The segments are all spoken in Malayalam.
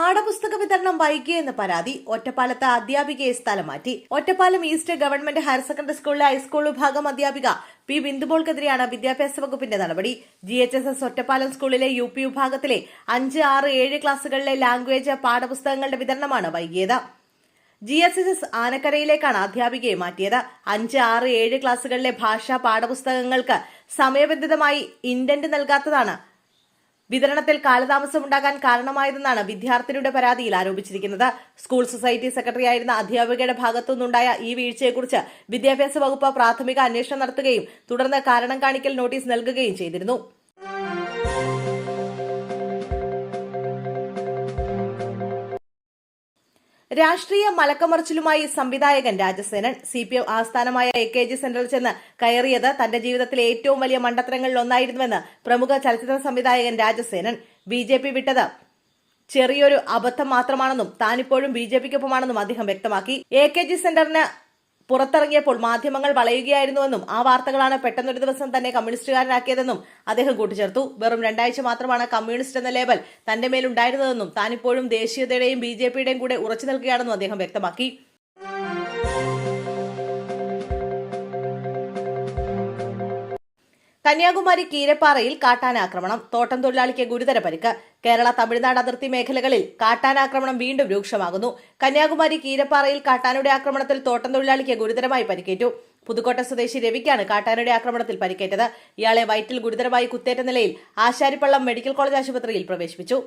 പാഠപുസ്തക വിതരണം വൈകിയെന്ന് പരാതി. ഒറ്റപ്പാലത്ത് അധ്യാപികയെ സ്ഥലം മാറ്റി. Ottapalam east government higher secondary സ്കൂളിലെ ഹൈസ്കൂൾ വിഭാഗം അധ്യാപിക പി ബിന്ദുമോൾക്കെതിരെയാണ് വിദ്യാഭ്യാസ വകുപ്പിന്റെ നടപടി. GHSS ഒറ്റപ്പാലം സ്കൂളിലെ UP വിഭാഗത്തിലെ 5, 6, 7 ക്ലാസുകളിലെ ലാംഗ്വേജ് പാഠപുസ്തകങ്ങളുടെ വിതരണമാണ് വൈകിയത്. GHSS ആനക്കരയിലേക്കാണ് അധ്യാപികയെ മാറ്റിയത്. 5, 6, 7 ക്ലാസുകളിലെ ഭാഷാ പാഠപുസ്തകങ്ങൾക്ക് സമയബന്ധിതമായി ഇൻഡന്റ് നൽകാത്തതാണ് വിതരണത്തിൽ കാലതാമസമുണ്ടാകാൻ കാരണമായതെന്നാണ് വിദ്യാർത്ഥിനിയുടെ പരാതിയിൽ ആരോപിച്ചിരിക്കുന്നത്. സ്കൂൾ സൊസൈറ്റി സെക്രട്ടറിയായിരുന്ന അധ്യാപികയുടെ ഭാഗത്തുനിന്നുണ്ടായ ഈ വീഴ്ചയെക്കുറിച്ച് വിദ്യാഭ്യാസ വകുപ്പ് പ്രാഥമിക അന്വേഷണം നടത്തുകയും തുടർന്ന് കാരണം കാണിക്കൽ നോട്ടീസ് നൽകുകയും ചെയ്തിരുന്നു. രാഷ്ട്രീയ മലക്കമറിച്ചിലുമായി സംവിധായകൻ രാജസേനൻ. CPM ആസ്ഥാനമായ AKG സെന്ററിൽ ചെന്ന് കയറിയത് തന്റെ ജീവിതത്തിലെ ഏറ്റവും വലിയ മണ്ടത്തരങ്ങളിൽ ഒന്നായിരുന്നുവെന്ന് പ്രമുഖ ചലച്ചിത്ര സംവിധായകൻ രാജസേനൻ. BJP വിട്ടത് ചെറിയൊരു അബദ്ധം മാത്രമാണെന്നും താനിപ്പോഴും BJPക്കൊപ്പമാണെന്നും അദ്ദേഹം വ്യക്തമാക്കി. AKG സെന്ററിന് പുറത്തിറങ്ങിയപ്പോൾ മാധ്യമങ്ങൾ വളയുകയായിരുന്നുവെന്നും ആ വാർത്തകളാണ് പെട്ടെന്നൊരു ദിവസം തന്നെ കമ്മ്യൂണിസ്റ്റുകാരനാക്കിയതെന്നും അദ്ദേഹം കൂട്ടിച്ചേർത്തു. വെറും 2 ആഴ്ച മാത്രമാണ് കമ്മ്യൂണിസ്റ്റ് എന്ന ലേബൽ തന്റെ മേലുണ്ടായിരുന്നതെന്നും താനിപ്പോഴും ദേശീയതയുടെയും BJPയുടെയും കൂടെ ഉറച്ചു നിൽക്കുകയാണെന്നും അദ്ദേഹം വ്യക്തമാക്കി. കന്യാകുമാരി കീരപ്പാറയിൽ കാട്ടാനാക്രമണം. തോട്ടം തൊഴിലാളിക്ക് ഗുരുതര പരിക്ക്. കേരള തമിഴ്നാട് അതിർത്തി മേഖലകളിൽ കാട്ടാനാക്രമണം വീണ്ടും രൂക്ഷമാകുന്നു. കന്യാകുമാരി കീരപ്പാറയിൽ കാട്ടാനയുടെ ആക്രമണത്തിൽ തോട്ടം തൊഴിലാളിക്ക് ഗുരുതരമായി പരിക്കേറ്റു. പുതുക്കോട്ട സ്വദേശി രവിക്കാണ് കാട്ടാനയുടെ ആക്രമണത്തിൽ പരിക്കേറ്റത്. ഇയാളെ വയറ്റിൽ ഗുരുതരമായി കുത്തേറ്റ നിലയിൽ ആശാരിപ്പള്ളം മെഡിക്കൽ കോളേജ് ആശുപത്രിയിൽ പ്രവേശിപ്പിച്ചു.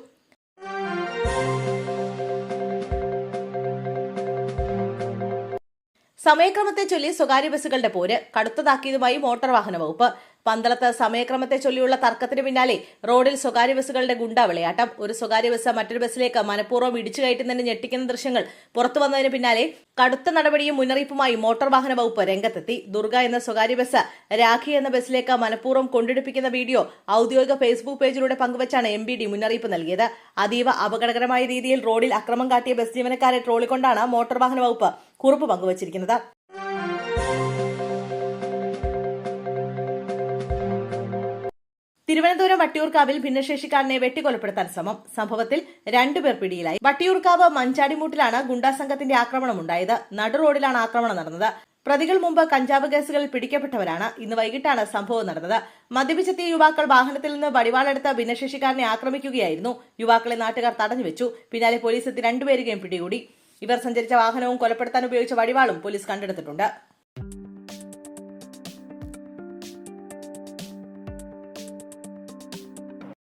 സമയക്രമത്തെ ചൊല്ലി സ്വകാര്യ ബസ്സുകളുടെ പോര്. കടുത്തതാക്കിയതുമായി മോട്ടോർ വാഹന വകുപ്പ്. പന്തളത്ത് സമയക്രമത്തെ ചൊല്ലിയുള്ള തർക്കത്തിന് പിന്നാലെ റോഡിൽ സ്വകാര്യ ബസ്സുകളുടെ ഗുണ്ടാ വിളയാട്ടം. ഒരു സ്വകാര്യ ബസ് മറ്റൊരു ബസ്സിലേക്ക് മനഃപൂർവ്വം ഇടിച്ചു കയറ്റുന്നതിന് ഞെട്ടിക്കുന്ന ദൃശ്യങ്ങൾ പുറത്തു വന്നതിന് പിന്നാലെ കടുത്ത നടപടിയും മുന്നറിയിപ്പുമായി മോട്ടോർ വാഹന വകുപ്പ് രംഗത്തെത്തി. ദുർഗ എന്ന സ്വകാര്യ ബസ് രാഖി എന്ന ബസ്സിലേക്ക് മനഃപൂർവ്വം കൊണ്ടിടിപ്പിക്കുന്ന വീഡിയോ ഔദ്യോഗിക ഫേസ്ബുക്ക് പേജിലൂടെ പങ്കുവച്ചാണ് MBD മുന്നറിയിപ്പ് നൽകിയത്. അതീവ അപകടകരമായ രീതിയിൽ റോഡിൽ അക്രമം കാട്ടിയ ബസ് ജീവനക്കാരെ ട്രോളിക്കൊണ്ടാണ് മോട്ടോർ വാഹന വകുപ്പ് കുറിപ്പ് പങ്കുവച്ചിരിക്കുന്നത്. തിരുവനന്തപുരം വട്ടിയൂർക്കാവിൽ ഭിന്നശേഷിക്കാരനെ വെട്ടിക്കൊലപ്പെടുത്താൻ ശ്രമം. സംഭവത്തിൽ 2 പേർ പിടിയിലായി. വട്ടിയൂർക്കാവ് മഞ്ചാടിമൂട്ടിലാണ് ഗുണ്ടാസംഘത്തിന്റെ ആക്രമണമുണ്ടായത്. നടു റോഡിലാണ് ആക്രമണം നടന്നത്. പ്രതികൾ മുമ്പ് കഞ്ചാവ് കേസുകളിൽ പിടിക്കപ്പെട്ടവരാണ്. ഇന്ന് വൈകിട്ടാണ് സംഭവം നടന്നത്. മദ്യപിച്ചെത്തിയ യുവാക്കൾ വാഹനത്തിൽ നിന്ന് വടിവാളെടുത്ത് ഭിന്നശേഷിക്കാരനെ ആക്രമിക്കുകയായിരുന്നു. യുവാക്കളെ നാട്ടുകാർ തടഞ്ഞുവെച്ചു. പിന്നാലെ പോലീസ് എത്തി 2 പേരെയും പിടികൂടി. ഇവർ സഞ്ചരിച്ച വാഹനവും കൊലപ്പെടുത്താൻ ഉപയോഗിച്ച വടിവാളും പോലീസ് കണ്ടെടുത്തിട്ടുണ്ട്.